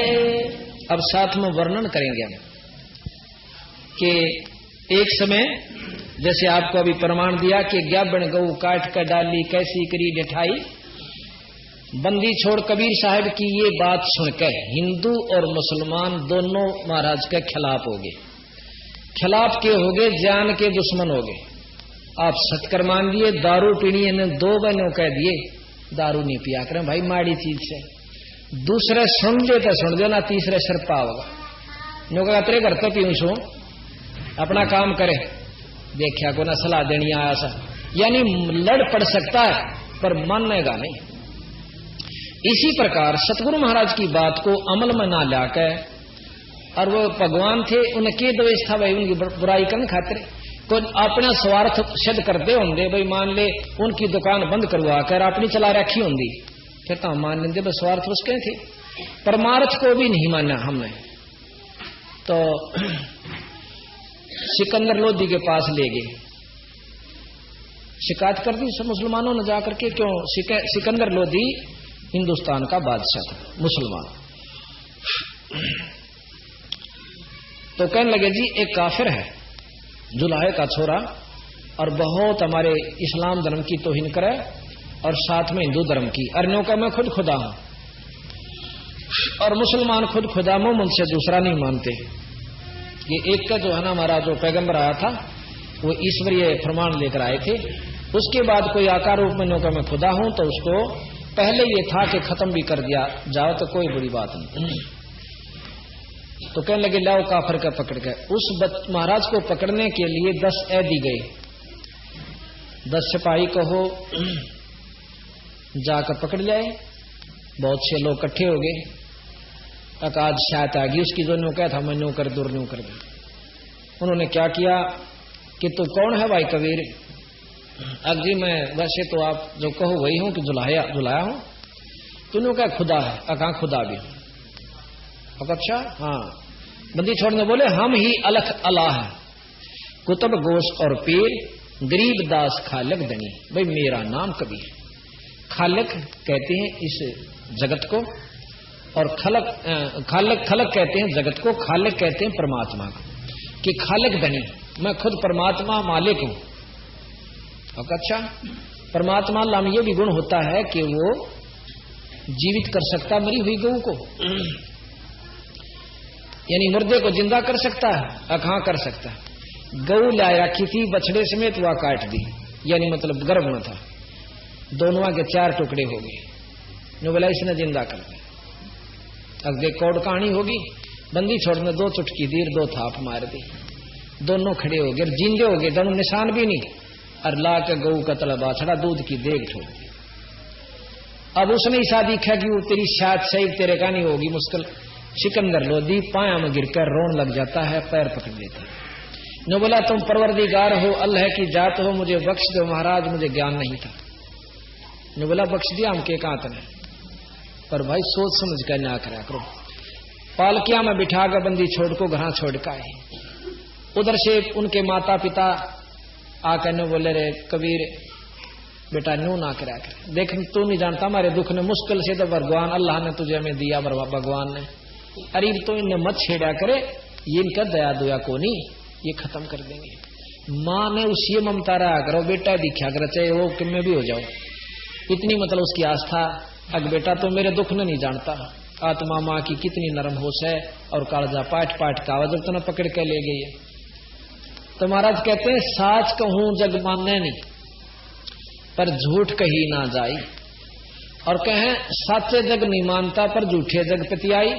अब साथ में वर्णन करेंगे हम कि एक समय जैसे आपको अभी प्रमाण दिया कि ग्याबन गऊ काट कर डाली, कैसी करी ढठाई। बंदी छोड़ कबीर साहब की ये बात सुनकर हिंदू और मुसलमान दोनों महाराज के खिलाफ हो गए। खिलाफ के हो गए, जान के दुश्मन हो गए। आप सत्कर मान दिए, दारू पीनी ने दो बहनों कह दिए दारू नहीं पिया करें भाई, माड़ी चीज से। दूसरे सुन दे तो सुन दो ना, तीसरे सिर पा होगा। नो कहा तेरे घर तो पीऊं सू, अपना काम करे, देखा को ना सलाह देनी आया सा। यानी लड़ पड़ सकता है पर मानेगा नहीं। इसी प्रकार सतगुरु महाराज की बात को अमल में ना लाकर, और वो भगवान थे, उनके द्वेष था भाई, उनकी बुराई करने खातिर कोई अपना स्वार्थ सिद्ध करते होंगे। भाई मान ले उनकी दुकान बंद करवा कर अपनी चला रखी होंगी, फिर तो हम मान लेंगे भाई स्वार्थ उसके थे। परमार्थ को भी नहीं माना हमने, तो सिकंदर लोधी के पास ले गए, शिकायत कर दी मुसलमानों ने जाकर के। क्यों? सिकंदर लोधी हिंदुस्तान का बादशाह था, मुसलमान। तो कहने लगे जी एक काफिर है जुलाहे का छोरा और बहुत हमारे इस्लाम धर्म की तौहीन करे और साथ में हिंदू धर्म की। अर्नियों का मैं खुद खुदा हूं और मुसलमान खुद खुदा मोहम्मद से दूसरा नहीं मानते। ये एक का जो है ना हमारा जो पैगंबर आया था वो ईश्वरीय प्रमाण लेकर आए थे। उसके बाद कोई आकार रूप में नौका मैं खुदा हूं तो उसको पहले ये था कि खत्म भी कर दिया जाओ तो कोई बुरी बात नहीं। तो कहने लगे लाओ काफिर का पकड़ गए। उस महाराज को पकड़ने के लिए 10 ऐदी गए, 10 सिपाही कहो जाकर पकड़ लाए। बहुत से लोग इकट्ठे हो गए। आज शायद आ गई उसकी जो न्यू क्या था मैं न्यू कर दूर न्यू कर दी। उन्होंने क्या किया कि तू कौन है भाई कबीर? अब जी मैं वैसे तो आप जो कहो वही हूं कि जुलाया हूं। तूने क्या खुदा है? अका खुदा भी। अच्छा हाँ। बंदी छोड़ने बोले हम ही अलख अल्लाह है, कुतुब गोश और पीर, गरीब दास खालिक दनी। भाई मेरा नाम कबीर। खालिक कहते हैं इस जगत को और खालिक कहते हैं जगत को, खालिक कहते हैं परमात्मा को। कि खालिक दनी मैं खुद परमात्मा मालिक हूं। अच्छा परमात्मा अल्लाह में ये भी गुण होता है कि वो जीवित कर सकता मरी हुई गऊ को, यानी मुर्दे को जिंदा कर सकता है। अखां कर सकता है। गऊ ला रखी थी बछड़े समेत वह काट दी, यानी मतलब गर्भ न था, दोनों के 4 टुकड़े हो गए। नो बोला इसने जिंदा कर दिया। अब देख कौड़ कहानी होगी। बंदी छोड़ने 2 चुटकी दी, 2 थाप मार दी, दोनों खड़े हो गए, जिंदे हो गए, दोनों निशान भी नहीं। और ला के गऊ का तला बाछड़ा दूध की देग छोड़ दी। अब उसने ही शादी देखा कि वो तेरी शायद सही तेरे का नहीं होगी मुश्किल। सिकंदर लोधी पाया में गिरकर रोन लग जाता है, पैर पकड़ लेता है। न बोला तुम परवरदिगार हो, अल्लाह की जात हो, मुझे बख्श दो महाराज, मुझे ज्ञान नहीं था। न बोला बख्श दिया हम के कांत ने, पर भाई सोच समझ कर ना करा करो। पालकिया में बिठा कर बंदी छोड़ को घर छोड़ का है। उधर से उनके माता पिता आकर न बोले रे कबीर बेटा न्यू ना करा कर, देख तू नहीं जानता हमारे दुख ने मुश्किल से तो भगवान अल्लाह ने तुझे हमें दिया, भगवान ने। अरे तो इन्हें मत छेड़ा करे, ये इनका दया दुया को नहीं, ये खत्म कर देंगे। माँ ने उसी ममता रहा करो, बेटा दिखा कर चाहे वो कि मैं भी हो जाऊं, इतनी मतलब उसकी आस्था। अग बेटा तो मेरे दुख ने नहीं जानता। आत्मा माँ की कितनी नरम होश है और कालजा पाट पाट का आवाज तो न पकड़ के ले गई। तो महाराज कहते हैं साच कहूं जग मानने नहीं, पर झूठ कही ना जाई। और कहें साचे जग नहीं मानता पर झूठे जग पतियाई।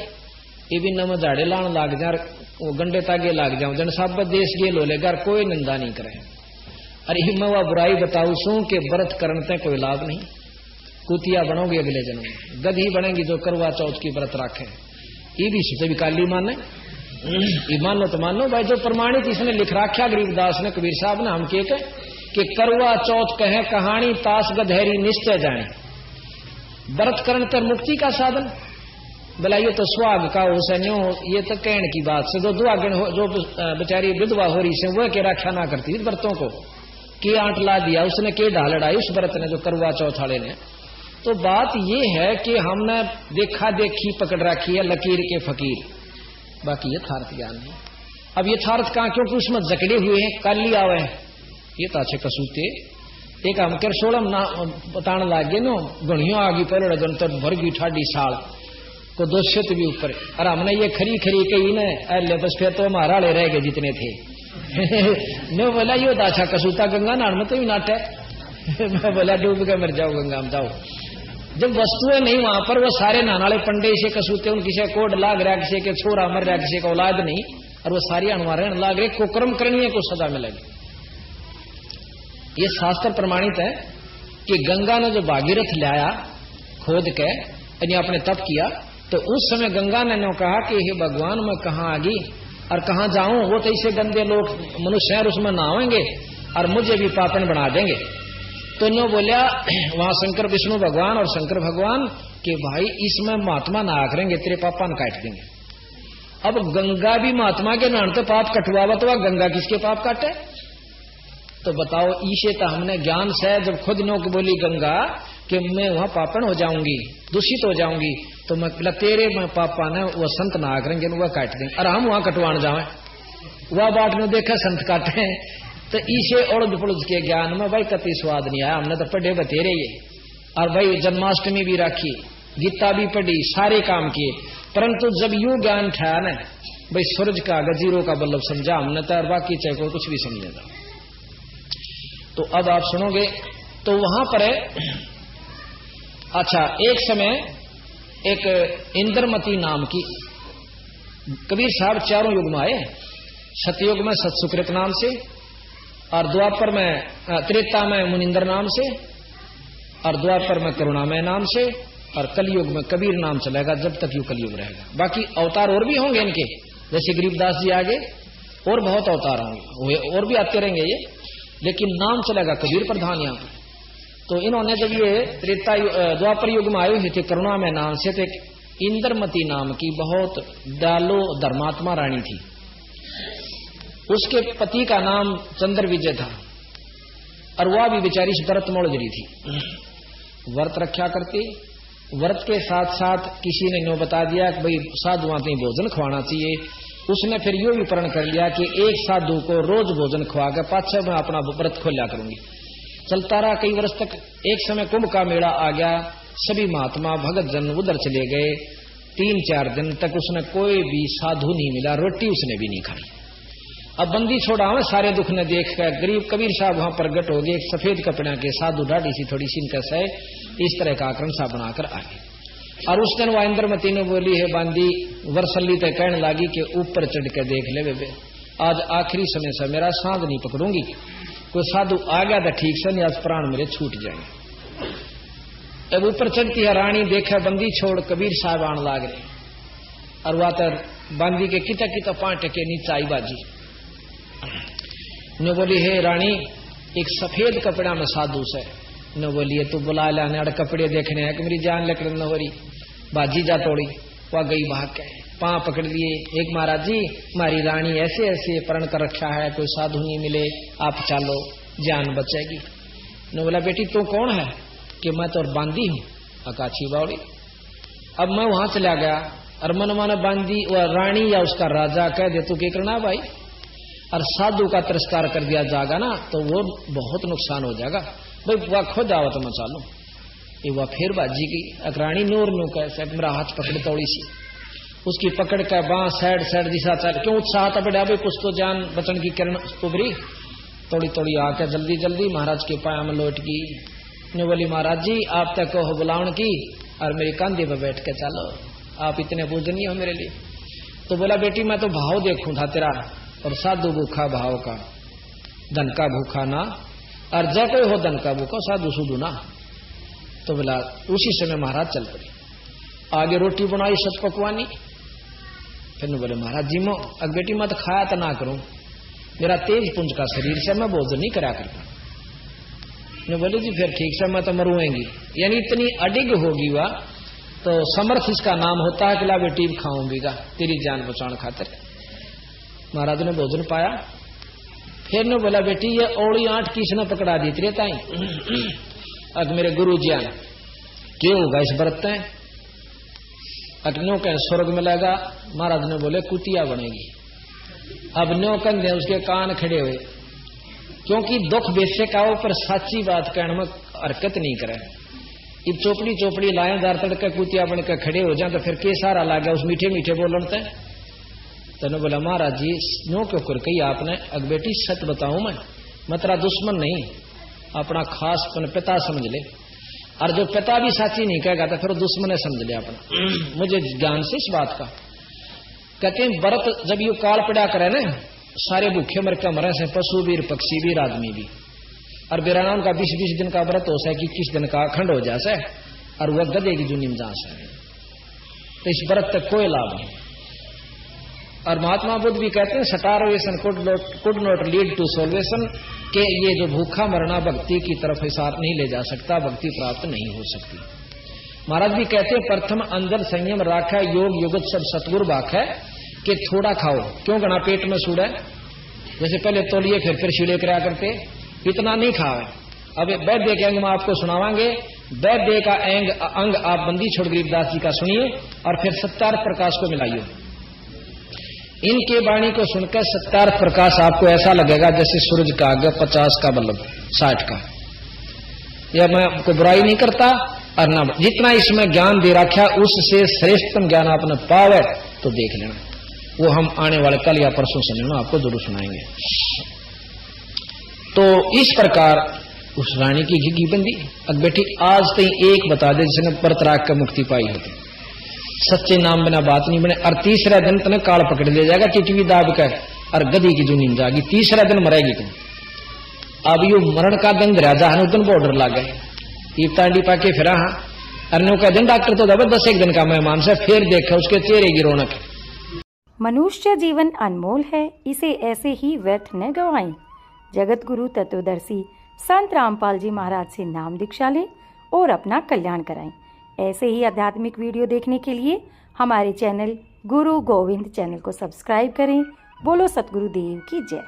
ये भी नम झाड़े लान लाग जा, वो गंडे तागे लाग जाऊं, जन सब देश गेल हो लेगा, कोई निंदा नहीं करे। अरे मैं वह बुराई बताऊ सू कि व्रत करने कोई लाभ नहीं, कुतिया बनोगे अगले जन्म में, गधी बनेगी जो करवा चौथ की व्रत रखे। ये भी सोचे भी काली माने, ये मान लो तो मान लो भाई। जो प्रमाणित इसने लिख रखा गरीबदास ने, कबीर साहब ने, हम के कि करवा चौथ कहे कहानी, ताश गधेरी निश्चय जाने। व्रत करने तर मुक्ति का साधन बोला, ये तो स्वाग का हो सन्यो, ये तो कहने की बात से जो दुआगण हो, जो बेचारी विधवा हो रही से वह के रक्षा ना करती व्रतों को, के आंट ला दिया उसने, के ढाल लड़ाई उस व्रत ने जो करवा चौथ वाले ने। तो बात ये है कि हमने देखा देखी पकड़ रखी है लकीर के फकीर, बाकी यथार्थ ज्ञान नहीं। अब यथार्थ कहां, क्योंकि उसमें जकड़े हुए हैं, काली आवे ये तो अच्छे कसूते। एक हम कर सोलम ना बताने लागे नो, गणियों आगी पर जन तो भर गई ठाडी साल को 200 भी ऊपर। और हमने ये खरी खरी कही न, अरे बस फिर तो हमारा ले रह गए जितने थे। नो बोला ये तो अच्छा कसूता, गंगा नान में तो ही नाट है। मैं बोला डूब के मर जाओ गंगा में जाओ। जब वस्तुएं नहीं वहां पर, वो सारे नानाले पंडे से कसूते, उन किसी कोड लाग रहा, किसी के छोरा मर रहा, किसी का औलाद नहीं, और वो सारी अनवारे लाग रहे, कुकर्म करनी है को सजा मिलेगी। ये शास्त्र प्रमाणित है कि गंगा ने जो भागीरथ लाया खोद के, यानी आपने तप किया, तो उस समय गंगा ने कहा कि हे भगवान मैं कहाँ आ गई और कहाँ जाऊं, वो तो ऐसे गंदे लोग मनुष्य हैं, उसमें नहावेंगे और मुझे भी पापन बना देंगे। तो नो बोलिया वहां शंकर विष्णु भगवान और शंकर भगवान कि भाई इसमें महात्मा ना करेंगे, तेरे पापा न काट देंगे। अब गंगा भी महात्मा के नाम तो पाप कटवावा, तो गंगा किसके पाप काटे? तो बताओ, ईशे तो हमने ज्ञान से जब खुद नो की बोली गंगा कि मैं वहां पापन हो जाऊंगी, दूषित हो जाऊंगी, तो मैं बोला तेरे में पापा ने वो संत ना करेंगे, वह काट देंगे, और हम वहां कटवान जाए, वह बाट में देखा संत काटे। तो ईशे उड़द पुड़द के ज्ञान में भाई कति स्वाद नहीं आया, हमने तो पढ़े बतेरे ये, और भाई जन्माष्टमी भी रखी, गीता भी पढ़ी, सारे काम किए, परंतु जब यूं ज्ञान ठहरा ना भाई सूरज का गजीरों का बल्लभ समझा हमने तो, और बाकी चाहे कोई कुछ भी समझेगा। तो अब आप सुनोगे, तो वहां पर अच्छा एक समय एक इंद्रमती नाम की कबीर साहब चारों युग में आए, सतयुग में सतसुकृत नाम से, और द्वापर में त्रेता में मुनिंदर नाम से, और द्वापर में करुणामय नाम से, और कलयुग में कबीर नाम चलेगा जब तक यू कलयुग रहेगा। बाकी अवतार और भी होंगे इनके, जैसे गरीबदास जी आगे, और बहुत अवतार होंगे, और भी आते रहेंगे ये, लेकिन नाम चलेगा कबीर प्रधान यहाँ पर। तो इन्होंने जब ये त्रेता द्वापर युग में आए हुए थे करुणामय नाम से, तो एक इंद्रमती नाम की बहुत दयालु धर्मात्मा रानी थी, उसके पति का नाम चंद्र विजय था, और वह भी बेचारी व्रत मोड़ जरी थी, व्रत रक्षा करती। व्रत के साथ साथ किसी ने नो बता दिया कि भाई साधुओं को भोजन खवाना चाहिए, उसने फिर यो भी प्रण कर लिया कि एक साधु को रोज भोजन खवा के पाछे मैं अपना व्रत खोला करूंगी। चलता रहा कई वर्ष तक। एक समय कुंभ का मेला आ गया, सभी महात्मा भगत जन उधर चले गए, 3-4 दिन तक उसने कोई भी साधु नहीं मिला, रोटी उसने भी नहीं खाई। अब बंदी छोड़ा हमें सारे दुख ने देख कर गरीब कबीर साहब वहां प्रगट हो गए, एक सफेद कपड़ा के साधु ढाडी सी थोड़ी सी इनका सह, इस तरह का आक्रम सा बनाकर आ गए। और उस दिन वो इंद्रमती ने बोली है बांदी वर्षल्ली तक कहने लगी कि ऊपर चढ़ के देख ले बेबे, आज आखिरी समय से मेरा सांध नहीं पकड़ूंगी, कोई साधु आ गया तो ठीक से, नहीं आज प्राण मेरे छूट जाएंगे। अब ऊपर चढ़ती है रानी, देखा बंदी छोड़ कबीर साहब आने लाग रहे, और वह तो बांदी के किता किता 5 टके नीचे आई बाजी ने बोली हे रानी एक सफेद कपड़ा में साधु से, ने बोलिए तू बुला लाने अड़ कपड़े देखने है कि मेरी जान लकड़ न हो रही, बाजी जा तोड़ी। वह गई भाग के, पांव पकड़ लिए, एक महाराज जी हमारी रानी ऐसे ऐसे प्रण कर रखा है, कोई साधु नहीं मिले, आप चलो जान बचेगी। ने बोला बेटी तू कौन है? कि मैं तो बांदी हूं, अकाछी बावड़ी। अब मैं वहां चला गया और मन माने बांदी वह रानी या उसका राजा कह दे तू क्या करना भाई, और साधु का तिरस्कार कर दिया जाएगा ना तो वो बहुत नुकसान हो जाएगा भाई, वह खुद आवत मैं चालू। ये वह फिर बाजी की अकरानी नूर नू कैसे मेरा हाथ पकड़ तोड़ी सी, उसकी पकड़ कर बां साइड साइड दिशा चल, क्यों उत्साह तबड़ा भाई कुछ तो जान बचन की किरण उभरी, तोड़ी तोड़ी आके जल्दी जल्दी महाराज के पाया में लौट गई। ने बोली महाराज जी आप तक हो बुलावन की, और मेरी कंधे पर बैठ के चलो, आप इतने पूजनीय हो मेरे लिए। तो बोला बेटी मैं तो भाव देखूं था तेरा, और साधु भूखा भाव का, धन का भूखा ना, और जय कोई हो धन का भूखा साधु सुधु ना। तो बोला उसी समय महाराज चल पड़े, आगे रोटी बनाई सच पकवानी। फिर बोले महाराज जी मो अग बेटी मैं तो खाया तो ना करूं, मेरा तेज पुंज का शरीर से मैं भोजन नहीं करा करता। ने बोले जी फिर ठीक से मैं तो मरुएंगी, यानी इतनी अडिग होगी वह, तो समर्थ इसका नाम होता है कि ला बेटी खाऊंगीगा तेरी जान बचाने खातिर। महाराज ने भोजन पाया, फिर ने बोला बेटी ये औड़ी 8 किसने पकड़ा दी तेरे ताई, अब मेरे गुरु जी क्यों होगा इस व्रत में, अग्नियों के स्वर्ग मिलेगा। महाराज ने बोले कुतिया बनेगी। अब न्यो कंधे उसके कान खड़े हुए, क्योंकि दुख बेचे का ऊपर साची बात कहने में हरकत नहीं करे। इब चोपड़ी चोपड़ी लाए दार तड़के कुतिया बनकर खड़े हो जाए तो फिर के सारा ला गया उस मीठे मीठे बोलते। तो ने बोला महाराज जी नो क्यों कर कही आपने, अग बेटी सच बताऊं मैं तेरा दुश्मन नहीं, अपना खास पिता समझ ले, और जो पिता भी साची नहीं कहेगा तो फिर दुश्मन समझ ले अपना। मुझे ज्ञान से इस बात का कहते हैं व्रत जब यू काल पड़ा करे ना, सारे भूखे मर के मरे से, पशु भी पक्षी भी आदमी भी। और बेरानाम का 20-20 दिन का व्रत हो सा, 21 दिन का अखंड हो जाए, और वह गधे की जुनिम जा से, तो इस व्रत तक कोई लाभ नहीं। और महात्मा बुद्ध भी कहते हैं starvation could not lead to salvation, के ये जो भूखा मरना भक्ति की तरफ हिसाब नहीं ले जा सकता, भक्ति प्राप्त नहीं हो सकती। महाराज भी कहते हैं प्रथम अंदर संयम राखा, योग युगत सब सतगुरु बाख है, कि थोड़ा खाओ, क्यों गणा पेट में सूड़ा है, जैसे पहले तोलिए फिर शीले करा करते, इतना नहीं खावे। अब वैद्य के अंग में आपको सुनावांगे, वैद्य का अंग आप बंदी छोड़ गरीबदास जी का सुनिए और फिर सत्यार्थ प्रकाश को मिलाइए। इनके वाणी को सुनकर सत्यार्थ प्रकाश आपको ऐसा लगेगा जैसे सूरज का आगे 50 का बल्ब 60 का। यह मैं आपको बुराई नहीं करता और ना, जितना इसमें ज्ञान दे रखा उससे श्रेष्ठतम ज्ञान आपने पावे तो देख लेना, वो हम आने वाले कल या परसों समय में आपको जरूर सुनाएंगे। तो इस प्रकार उस रानी की घिघी बंदी। अब बेटी आज तक एक बता दे जिसने परत राख कर मुक्ति पाई होती, सच्चे नाम बिना बात नहीं बने। और तीसरा दिन तने काल पकड़ ले जाएगा टिटवी दाब कर और गधी की जुनीन जाएगी, तीसरा दिन मरेगी तुम। अब यू मरण का दिन राजा हनुदन बॉर्डर ला गए, तीर्थांडी पाके फिरा हाँ अरनों का दिन डॉक्टर तो दबा 10 एक दिन का मेहमान से फिर देखा उसके चेहरे की रौनक। मनुष्य जीवन अनमोल है, इसे ऐसे ही व्यर्थ न गवाएं। जगत गुरु तत्वदर्शी संत रामपाल जी महाराज से नाम दीक्षा लें और अपना कल्याण कराएं। ऐसे ही आध्यात्मिक वीडियो देखने के लिए हमारे चैनल गुरु गोविंद चैनल को सब्सक्राइब करें। बोलो सतगुरुदेव की जय।